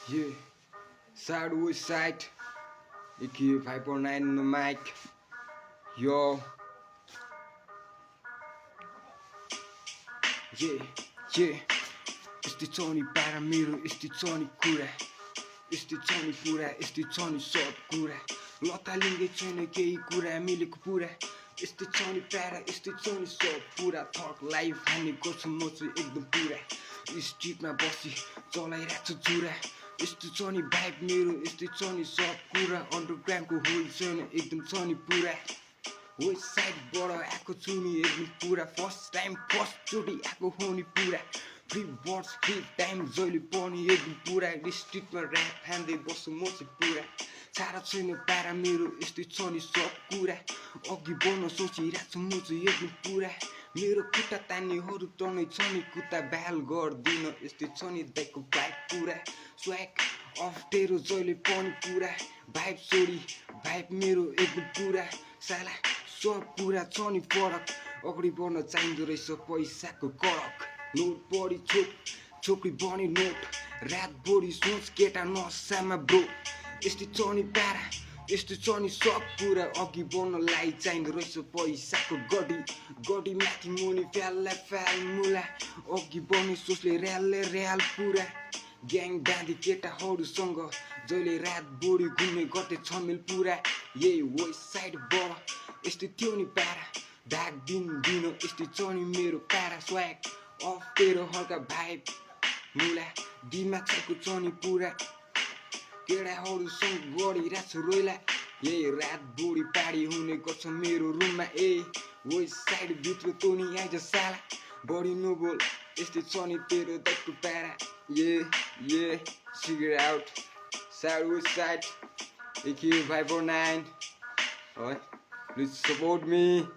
Yeah, Sideways side, EQ 549 on the mic. Yo, yeah, यस्तै छ नि पारा मेरो यस्तै छ नि कुरा यस्तै छ नि पुरा यस्तै छ नि सब कुरा लतालिँदै छैन केही कुरा मिलेको पुरा यस्तै छ नि पारा यस्तै छ नि सब पुरा थक लाइफ हान्ने गर्छु म चाहिँ एकदम पुरा स्ट्रिटमा बसी चलाइरहेको छु चुरा यस्तो छ नि भाइब मेरो यस्तै छ नि सब कुरा अन्डरग्राउन्डको होल छैन एकदम छ नि पुरा वेस्ट साइडबाट आएको छु नि एकदम पुरा फर्स्ट टाइम फर्स्टचोटि आएको हो नि पुरा फ्री वर्ड्स फ्री टाइम जहिले पनि एकदम पुरा स्ट्रिटमा ऱ्याप हान्दै बस्छु म चाहिँ पुरा सारा छैन पारा मेरो यस्तै छ नि सब कुरा अघि बढ्न सोचिरहेको छु म चाहिँ एकदम पुरा मेरो खुट्टा तान्नेहरू टर्नै छ नि कुत्ता ब्याल गर्दिन यस्तै छ नि दाइको भाइब पुरा स्वाग अप्ठ्यारो जहिले पनि पुरा भाइब छोडी भाइब मेरो एकदम पुरा साला सब कुरा छ नि फरक अगाडि बढ्न चाहिँदो रहेछ पैसाको करक नोट बढी छोकरी बनी नोट रात बढी सोच केटा नसामा ब्रो यस्तै छ नि पारा यस्तो छ नि सब कुरा अघि बढ्नलाई चाहिँदो रहेछ पैसाको गडी माथि मुनि फ्याल मुला अघि बढ्ने सोचले ऱ्याल पुरा ग्याङ बाँधी केटाहरूसँग जहिले रात बढी घुम्ने गर्दै छमेल पुरा यही वेस्ट साइडबाट यस्तै थियो नि पारा धाक दिन यस्तै छ नि मेरो पारा स्वाग अप्ठ्यारो हल्का भाइब मुला दिमागको छ नि पुरा केटाहरूसँग गरिरहेको छु रोइला यही रात बुढी पाडी हुने गर्छ मेरो रुममा ए वेस्ट साइड भित्र तँ नि आइज साला बढी नबोल यस्तै छ नि तेरो दाइको पारा ये figure out Sideways side EQ 549 alright, please support me.